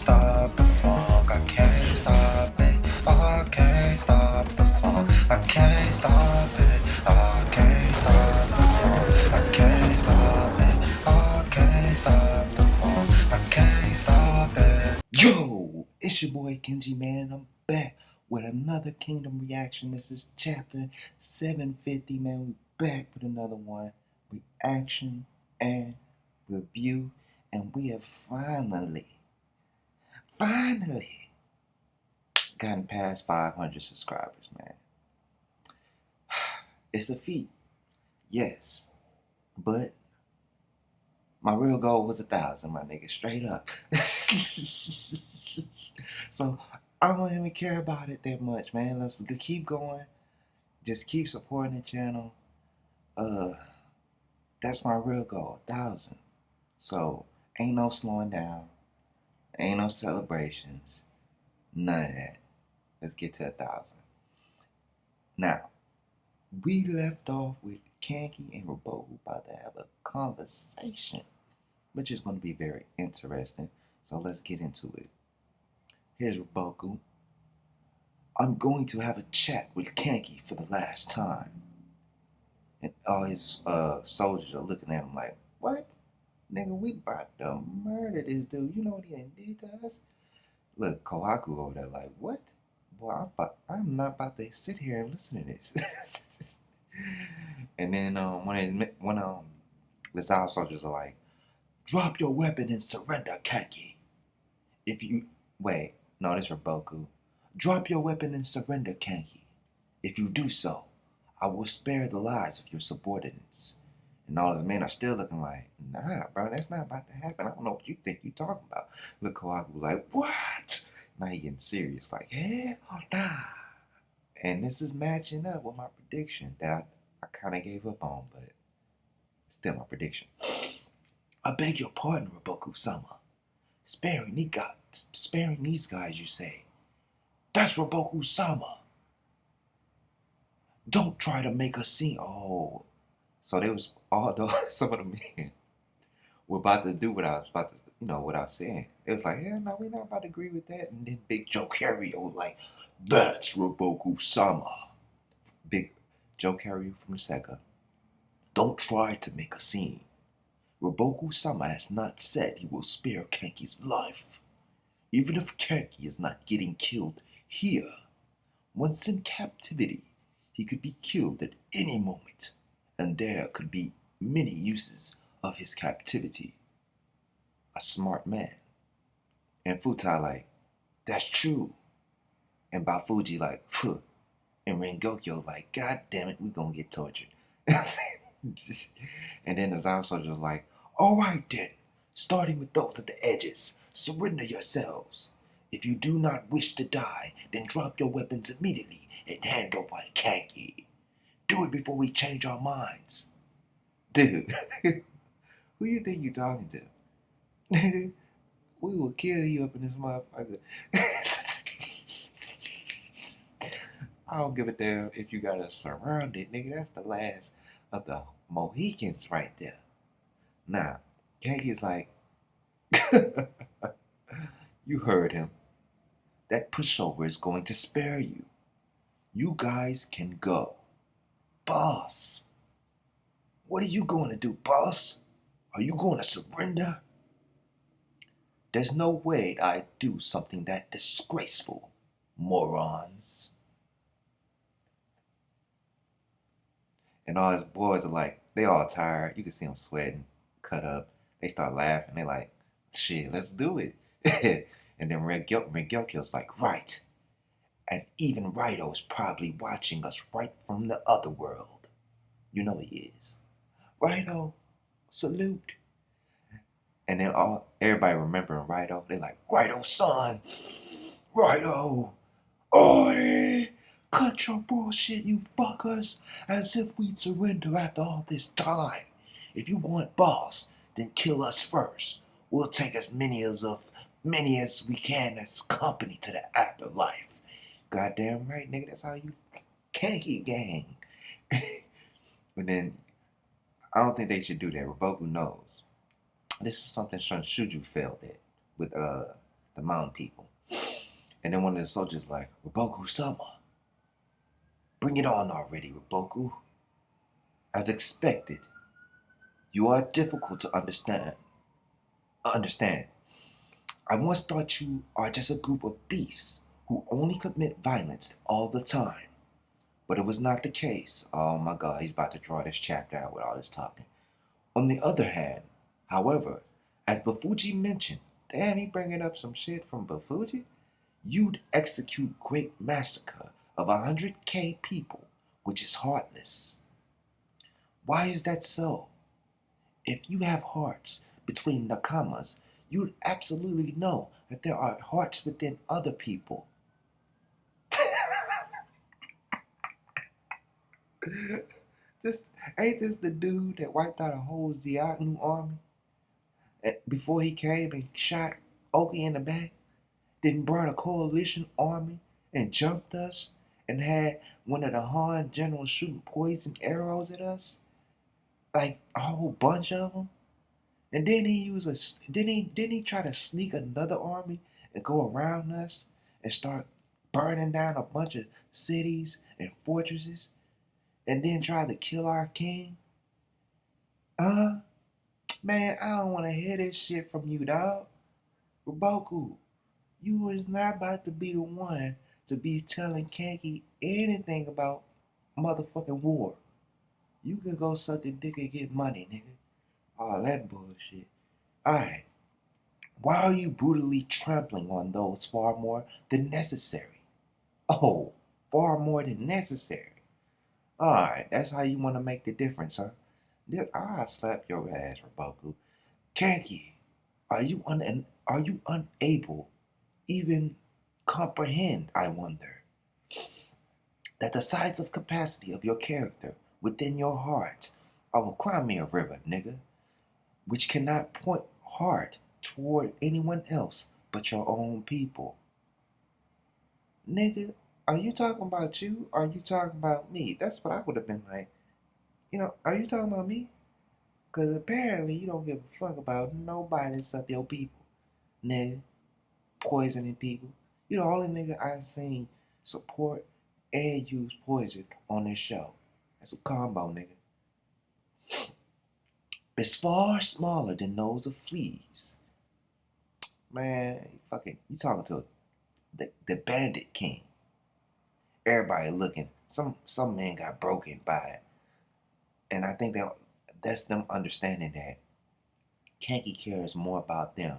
stop the funk. I can't stop it. I can't stop the funk. I can't stop it. I can't stop the funk. I can't stop it. I can't stop the funk. I can't stop it. Yo, it's your boy Kenji, man. I'm back with another Kingdom reaction. This is chapter 750, man. We back with another one. Reaction and review. And we have finally gotten past 500 subscribers, man. It's a feat, yes, but my real goal was 1,000, my nigga, straight up. So I don't even care about it that much, man. Let's keep going. Just keep supporting the channel. That's my real goal, 1,000. So ain't no slowing down. Ain't no celebrations. None of that. Let's get to 1,000. Now, we left off with Kenji and Roboku about to have a conversation, which is going to be very interesting. So let's get into it. Here's Roboku. I'm going to have a chat with Kenji for the last time. And all his soldiers are looking at him like, what? Nigga, we about to murder this dude. You know what he done did to us? Look, Kohaku over there like, what? Boy, I'm not about to sit here and listen to this. And then when the South soldiers are like, drop your weapon and surrender, Kenji. If you wait, no, this is Roboku. Drop your weapon and surrender, Kenji. If you do so, I will spare the lives of your subordinates. And all his men are still looking like, nah, bro, that's not about to happen. I don't know what you think you talking about. Look, Kohaku like, what? Now he getting serious, like, hell nah. And this is matching up with my prediction that I kind of gave up on, but it's still my prediction. I beg your pardon, Roboku-sama. Sparing these guys, you say? That's Roboku-sama. Don't try to make a scene. Oh, so there was all those, some of the men were about to do what I was about to, what I was saying. It was like, hell no, we're not about to agree with that. And then Big Joe Carrier was like, that's Roboku-sama. Big Joe Carrier from the Sega. Don't try to make a scene. Roboku-sama has not said he will spare Kenki's life. Even if Kenki is not getting killed here, once in captivity, he could be killed at any moment, and there could be many uses of his captivity. A smart man. And Futai like, that's true. And Bafuji like, phew. And Rengokyo like, god damn it, we gonna get tortured. And then the Zan soldier was like, alright then, starting with those at the edges, surrender yourselves. If you do not wish to die, then drop your weapons immediately and hand over Kenji. Do it before we change our minds. Dude, who you think you talking to? Nigga, we will kill you up in this motherfucker. I don't give a damn if you got us surrounded, nigga. That's the last of the Mohicans right there. Now, Kenji's like, you heard him. That pushover is going to spare you. You guys can go. Boss, what are you going to do, boss? Are you going to surrender? There's no way I'd do something that disgraceful, morons. And all his boys are like, they all tired. You can see them sweating, cut up. They start laughing. They like, shit, let's do it. And then Rengokyo's like, right. And even Raito is probably watching us right from the other world. You know he is. Raito, salute. And then everybody remembering Raito. They like, Raito-san. Raito. Oi. Cut your bullshit, you fuckers. As if we'd surrender after all this time. If you want boss, then kill us first. We'll take as many as we can as company to the afterlife. Goddamn right, nigga. That's how you Kenki gang. But then, I don't think they should do that. Roboku knows. This is something Shunshuju failed at with the mountain people. And then one of the soldiers like, Roboku-sama, bring it on already, Roboku. As expected, you are difficult to understand. I once thought you are just a group of beasts who only commit violence all the time. But it was not the case. Oh my God, he's about to draw this chapter out with all this talking. On the other hand, however, as Bafuji mentioned, damn, he bringing up some shit from Bafuji? You'd execute great massacre of 100K people, which is heartless. Why is that so? If you have hearts between nakamas, you'd absolutely know that there are hearts within other people. This ain't this the dude that wiped out a whole Xianu army before he came and shot Oki in the back? Then brought a coalition army and jumped us and had one of the Han generals shooting poison arrows at us, like a whole bunch of them. And then he try to sneak another army and go around us and start burning down a bunch of cities and fortresses, and then try to kill our king? Man, I don't want to hear this shit from you, dog. Roboku, you is not about to be the one to be telling Kenji anything about motherfucking war. You can go suck the dick and get money, nigga. All that bullshit. Alright, why are you brutally trampling on those far more than necessary? Oh, far more than necessary. Alright, that's how you want to make the difference, huh? I'll slap your ass, Roboku. Kenji, are you unable even comprehend, I wonder, that the size of capacity of your character within your heart, oh, cry me a river, nigga, which cannot point hard toward anyone else but your own people? Nigga, are you talking about you or are you talking about me? That's what I would have been like. Are you talking about me? Because apparently you don't give a fuck about nobody except your people, nigga. Poisoning people. You the only nigga I seen support and use poison on this show. That's a combo, nigga. It's far smaller than those of fleas. Man, you talking to the bandit king. Everybody looking. Some men got broken by it. And I think that's them understanding that Kenki cares more about them,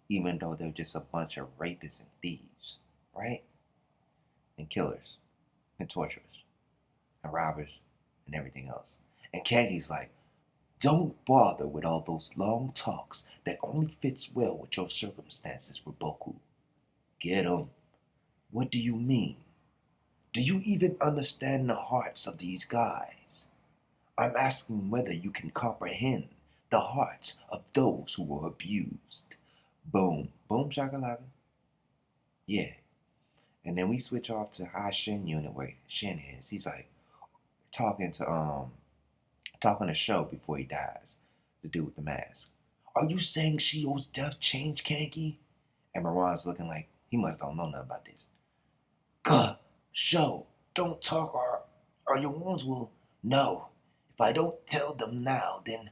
even though they're just a bunch of rapists and thieves, right? And killers, and torturers, and robbers, and everything else. And Kenki's like, don't bother with all those long talks that only fits well with your circumstances, Roboku. Get 'em. What do you mean? Do you even understand the hearts of these guys? I'm asking whether you can comprehend the hearts of those who were abused. Boom. Boom shakalaka. Yeah. And then we switch off to high Shin unit where Shin is. He's like talking to Sho before he dies. The dude with the mask. Are you saying Shio's death changed Kanki? And Miran's looking like he must don't know nothing about this. Gah, Sho, don't talk or your wounds will know. If I don't tell them now, then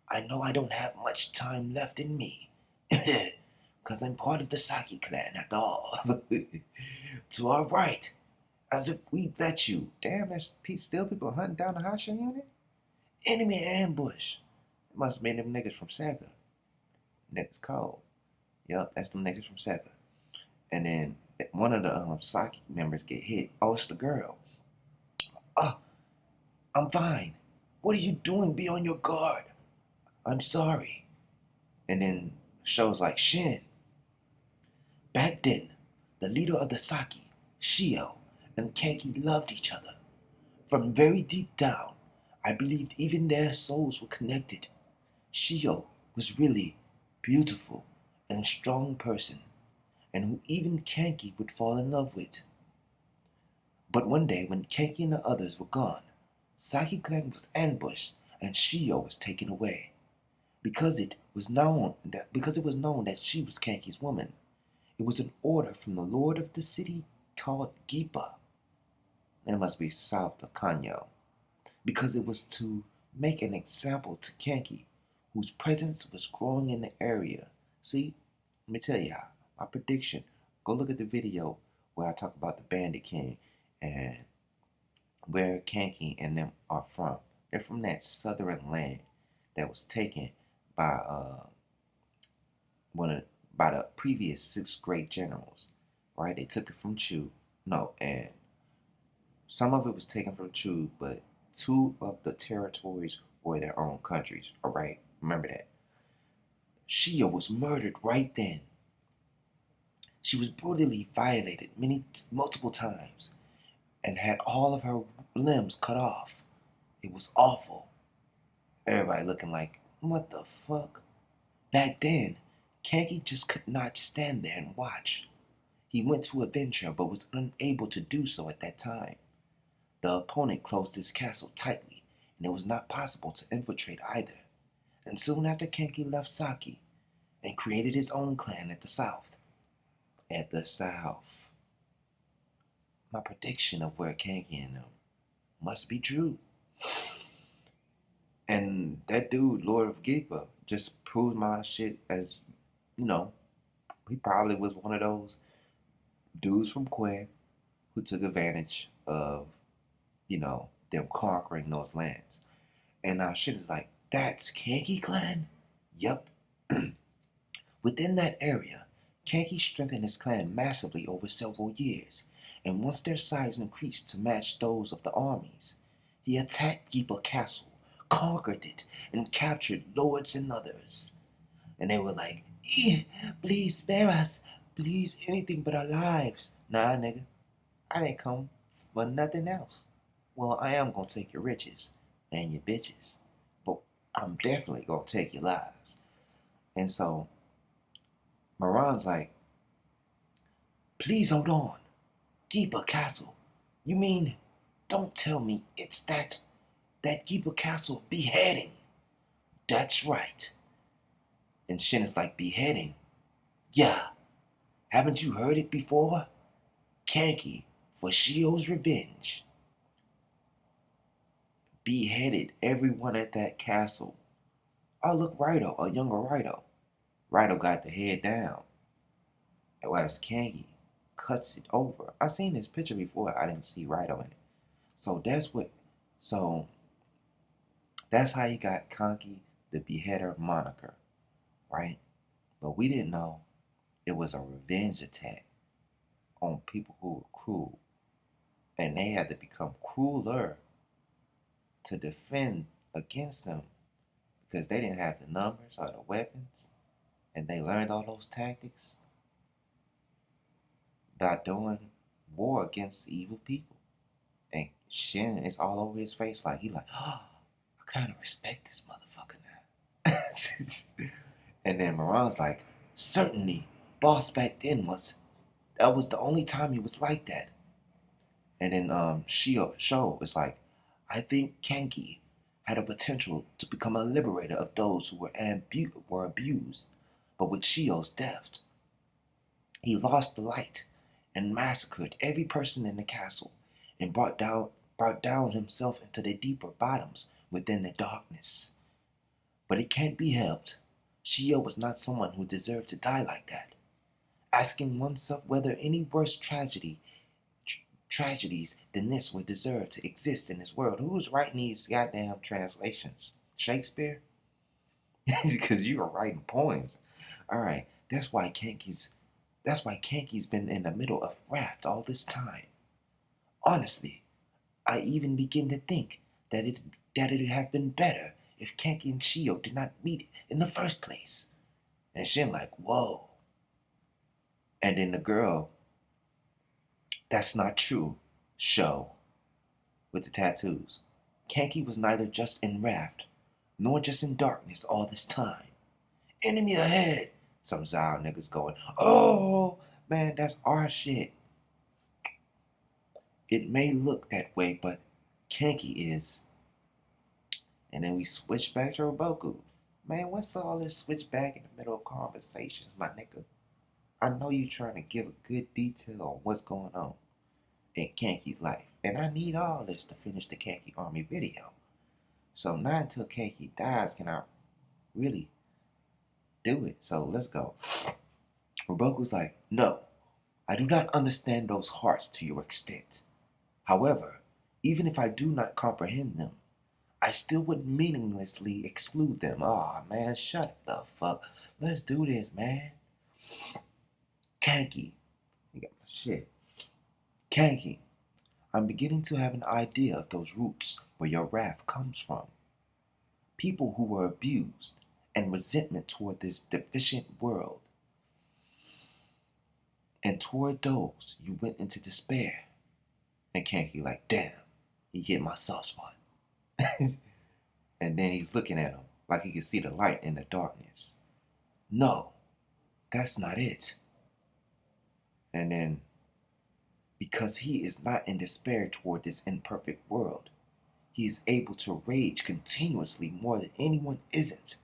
I know I don't have much time left in me. Because I'm part of the Saki clan after all. To our right, as if we let you. Damn, there's still people hunting down the Hasha unit? Enemy ambush. It must have been them niggas from Sega. Niggas cold. Yup, that's them niggas from Sega. And then one of the Saki members get hit. Oh, it's the girl. I'm fine. What are you doing? Be on your guard. I'm sorry. And then Sho's like, Shin. Back then, the leader of the Saki, Shio, and Kenki loved each other. From very deep down, I believed even their souls were connected. Shio was really beautiful and strong person, and who even Kenki would fall in love with. But one day, when Kenki and the others were gone, Saki clan was ambushed and Shio was taken away. Because it was known that she was Kenki's woman, It was an order from the lord of the city called Gipa. It must be south of Kanyo, because it was to make an example to Kenji, whose presence was growing in the area. See, let me tell you how. My prediction. Go look at the video where I talk about the Bandit King and where Kenji and them are from. They're from that southern land that was taken by one of by the previous sixth grade generals. Right? They took it from Chu. No, and some of it was taken from Chu, but two of the territories were their own countries. All right, remember that. Shio was murdered right then. She was brutally violated multiple times and had all of her limbs cut off. It was awful. Everybody looking like, what the fuck? Back then, Kanki just could not stand there and watch. He went to avenge her but was unable to do so at that time. The opponent closed his castle tightly, and it was not possible to infiltrate either. And soon after, Kenji left Saki and created his own clan at the south. At the south. My prediction of where Kenji and them must be true. And that dude, Lord of Gipa, just proved my shit as, he probably was one of those dudes from Quinn who took advantage of, them conquering those lands. And now shit is like, that's Kenki clan? Yup. Within that area, Kenki strengthened his clan massively over several years, and once their size increased to match those of the armies, he attacked Gipa Castle, conquered it, and captured lords and others. And they were like, please spare us, please anything but our lives. Nah, nigga, I didn't come for nothing else. Well, I am gonna take your riches and your bitches, but I'm definitely gonna take your lives. And so Moran's like, please hold on. Gipa Castle. You mean, don't tell me it's that Gipa Castle beheading. That's right. And Shin is like, beheading? Yeah. Haven't you heard it before? Kanki, for Shio's revenge, beheaded everyone at that castle. Oh, look, Raito, a younger Raito. Raito got the head down. Whereas Kangi cuts it over. I seen this picture before. I didn't see Raito in it. So that's how you got Kanki the Beheader moniker, right? But we didn't know it was a revenge attack on people who were cruel. And they had to become crueler to defend against them because they didn't have the numbers or the weapons. And they learned all those tactics by doing war against evil people. And Shin is all over his face like, he like, oh, I kind of respect this motherfucker now. And then Moran's like, certainly, boss back then that was the only time he was like that. And then Sho is like, I think Kanki had a potential to become a liberator of those who were abused, but with Shio's death, he lost the light and massacred every person in the castle and brought down himself into the deeper bottoms within the darkness. But it can't be helped. Shio was not someone who deserved to die like that. Asking oneself whether any worse tragedies than this would deserve to exist in this world. Who's writing these goddamn translations? Shakespeare? Because you are writing poems. Alright, that's why Kanki's been in the middle of raft all this time. Honestly, I even begin to think that it'd have been better if Kanki and Shio did not meet in the first place. And Shin like, whoa. And then the girl, that's not true, Sho, with the tattoos. Kanki was neither just in raft, nor just in darkness all this time. Enemy ahead! Some Zao niggas going, oh, man, that's our shit. It may look that way, but Kanki is. And then we switch back to Roboku. Man, what's all this switch back in the middle of conversations, my nigga? I know you're trying to give a good detail on what's going on in Kenki's life, and I need all this to finish the Kenki Army video. So not until Kenki dies can I really do it. So let's go. Roboku's like, no, I do not understand those hearts to your extent. However, even if I do not comprehend them, I still would meaninglessly exclude them. Aw, man, shut the fuck. Let's do this, man. Kanki. You got my shit. Kanki, I'm beginning to have an idea of those roots where your wrath comes from. People who were abused and resentment toward this deficient world. And toward those, you went into despair. And Kanki like, damn, he hit my soft spot. And then he's looking at him like he could see the light in the darkness. No, that's not it. And then, because he is not in despair toward this imperfect world, he is able to rage continuously more than anyone isn't.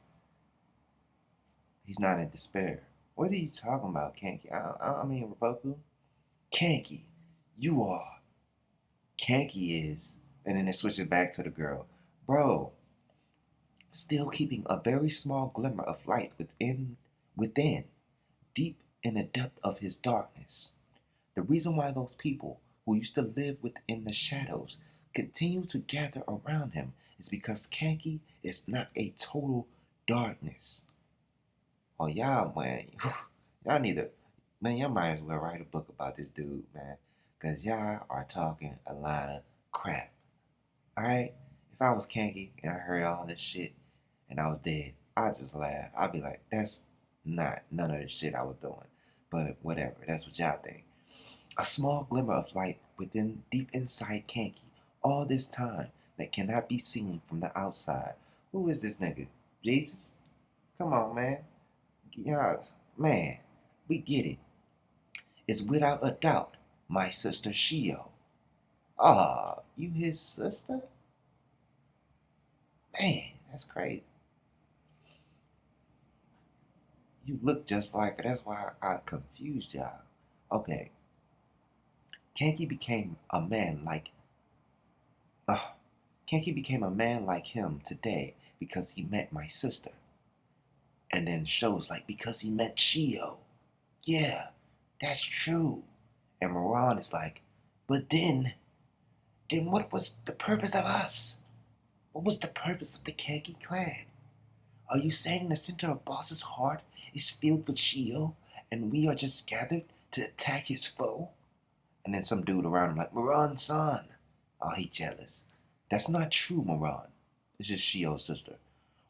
He's not in despair. What are you talking about, Kanki? I mean, Roboku? Kanki, you are. Kanki is. And then it switches back to the girl. Bro, still keeping a very small glimmer of light within, deep in the depth of his darkness. The reason why those people who used to live within the shadows continue to gather around him is because Kanki is not a total darkness. Oh, y'all, man, y'all need to, man, y'all might as well write a book about this dude, man, because y'all are talking a lot of crap. Alright? If I was Kanki and I heard all this shit and I was dead, I'd just laugh. I'd be like, that's not none of the shit I was doing. But whatever, that's what y'all think. A small glimmer of light within deep inside Kanki all this time that cannot be seen from the outside. Who is this nigga? Jesus? Come on, man. Yeah, man, we get it. It's without a doubt my sister Shio. Ah, you his sister? Man, that's crazy. You look just like her. That's why I confused y'all. Okay. Kanki became a man like Kanki became a man like him today because he met my sister. And then shows like because he met Shio. Yeah, that's true. And Moran is like, but then what was the purpose of us? What was the purpose of the Kanki clan? Are you saying the center of Boss's heart is filled with Shio and we are just gathered to attack his foe? And then some dude around him like, Moran-san. Oh, he jealous. That's not true, Moran. This is Shio's sister.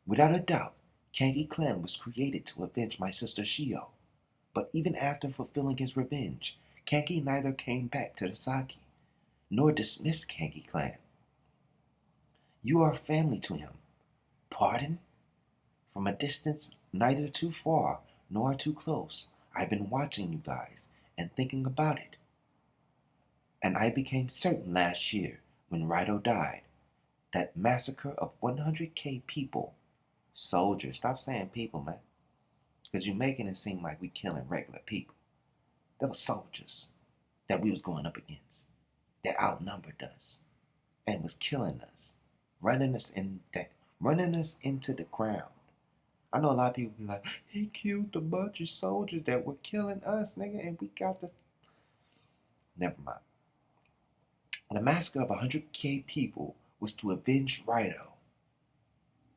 Without a doubt, Kanki clan was created to avenge my sister Shio. But even after fulfilling his revenge, Kanki neither came back to the Saki, nor dismissed Kanki clan. You are family to him. Pardon? From a distance neither too far nor too close, I've been watching you guys and thinking about it. And I became certain last year, when Raito died, that massacre of 100K people, soldiers, stop saying people, man, because you're making it seem like we killing regular people. There were soldiers that we was going up against that outnumbered us and was killing us, running us into the ground. I know a lot of people be like, he killed a bunch of soldiers that were killing us, nigga, and we got the... Never mind. The massacre of 100K people was to avenge Raito.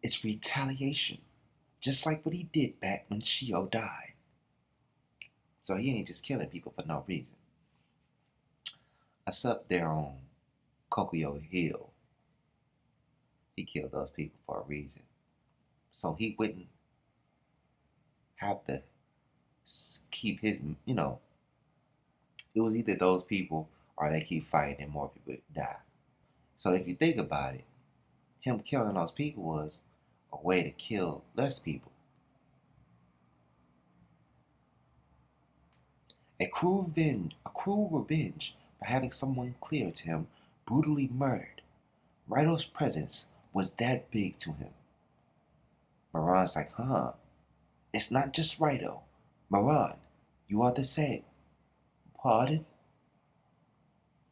It's retaliation, just like what he did back when Shio died. So he ain't just killing people for no reason. Us up there on Kokuyo Hill, he killed those people for a reason. So he wouldn't have to keep his, it was either those people or they keep fighting and more people die. So if you think about it, him killing those people was a way to kill less people. A cruel revenge for having someone clear to him brutally murdered. Raito's presence was that big to him. Moran's like, it's not just Raito. Moran, You are the same. Pardon?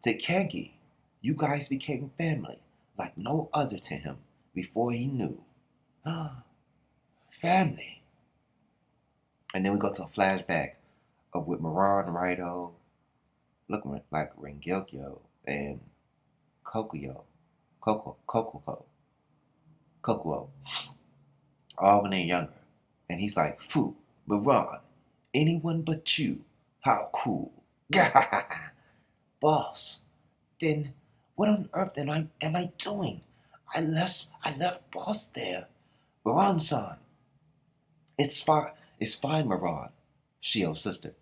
To Kenji, you guys became family, like no other to him, before he knew. Family. And then we go to a flashback of with Miran, Raito, looking like Rengekyo, and Kokuyo, Kokuo, all when they're younger. And he's like, Fu, Miran, anyone but you. How cool. Boss, then what on earth am I doing? I left boss there. Miran-san. It's fine, Miran, Shio's sister.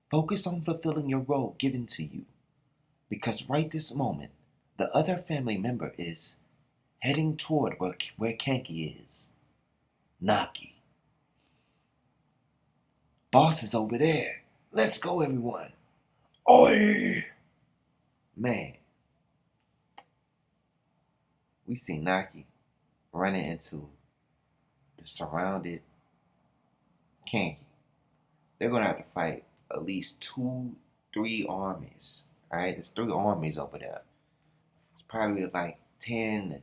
Focus on fulfilling your role given to you. Because right this moment, the other family member is heading toward where Kanki is. Naki. Boss is over there. Let's go, everyone. Oi! Man, we see Naki running into the surrounded Kanki. They're gonna have to fight at least 2, 3 armies. Alright, there's 3 armies over there. It's probably like 10,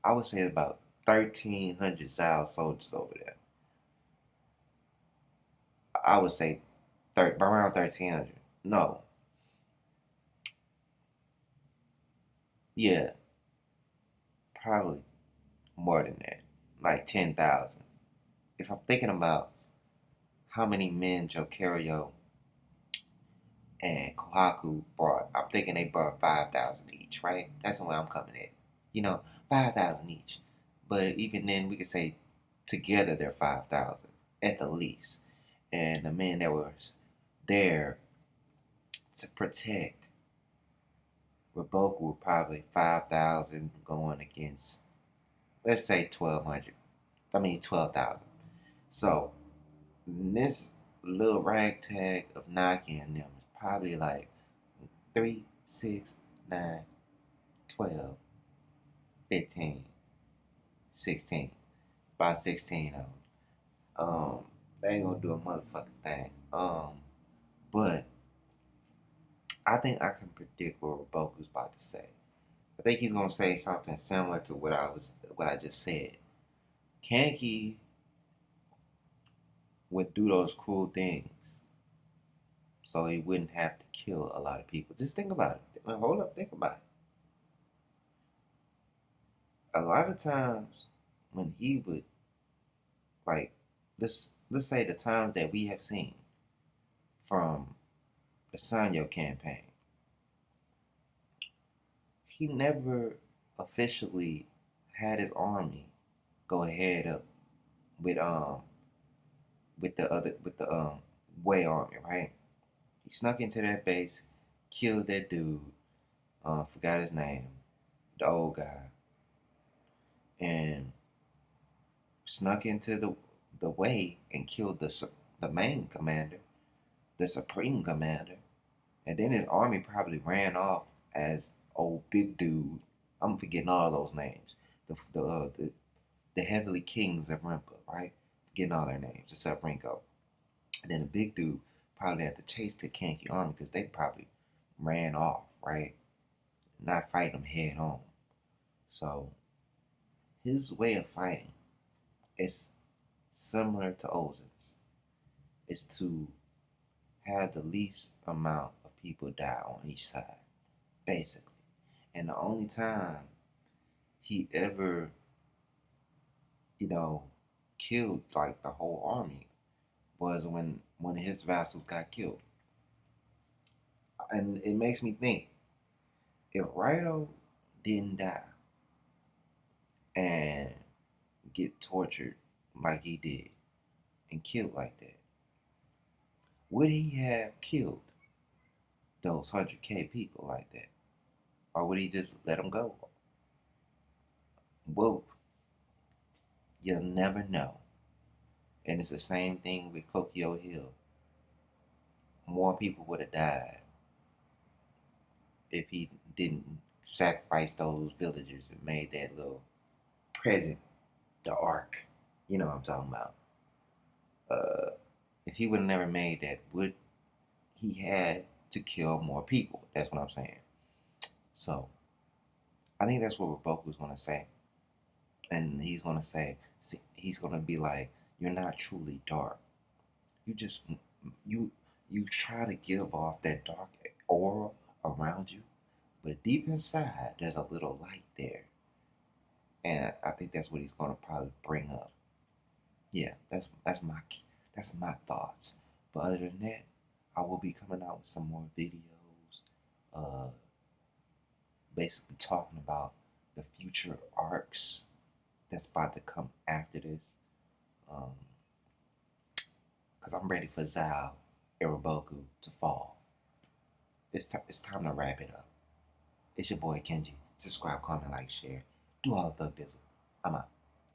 I would say about 1,300 Zao soldiers over there. I would say around 1,300. No. Yeah, probably more than that. Like 10,000. If I'm thinking about how many men Jokerio and Kohaku brought, I'm thinking they brought 5,000 each, right? That's the way I'm coming at. 5,000 each. But even then, we could say together they're 5,000 at the least. And the men that were there to protect Raboku were probably 5,000 going against, let's say 1,200. 12,000. So this little ragtag of Naki and them is probably like 3, 6, 9, 12, 15, 16. About 16 of them. They ain't gonna do a motherfucking thing. But I think I can predict what Roboku's about to say. I think he's gonna say something similar to what I just said. Kanki would do those cruel things so he wouldn't have to kill a lot of people. Just think about it. Hold up, think about it. A lot of times when he would, like, let's say the times that we have seen from the Sanyo campaign, he never officially had his army go ahead up with the Way army, right? He snuck into that base, killed that dude, forgot his name, the old guy, and snuck into the Way and killed the main commander, the supreme commander, and then his army probably ran off as old big dude. I'm forgetting all those names. The heavenly kings of Rimpa, right? Getting all their names except Rinko. And then the big dude probably had to chase the Kanki army because they probably ran off, right? Not fight them head on. So his way of fighting is similar to Ozen's. It's to have the least amount of people die on each side, basically. And the only time he ever, killed like the whole army was when one of his vassals got killed. And it makes me think, if Raito didn't die and get tortured like he did and killed like that, would he have killed those 100K people like that? Or would he just let them go? Well, you'll never know. And it's the same thing with Kokyo Hill. More people would have died if he didn't sacrifice those villagers and made that little present, the ark. You know what I'm talking about. If he would have never made that, would he had to kill more people. That's what I'm saying. So I think that's what Roboku's gonna say, and he's gonna say, see, he's gonna be like, "You're not truly dark. You just you you try to give off that dark aura around you, but deep inside there's a little light there." And I think that's what he's gonna probably bring up. Yeah, that's my thoughts. But other than that, I will be coming out with some more videos, uh, basically talking about the future arcs that's about to come after this. Um, because I'm ready for Zao Iraboku to fall. It's time to wrap it up. It's your boy Kenji. Subscribe, comment, like, share. Do all the thug dizzle.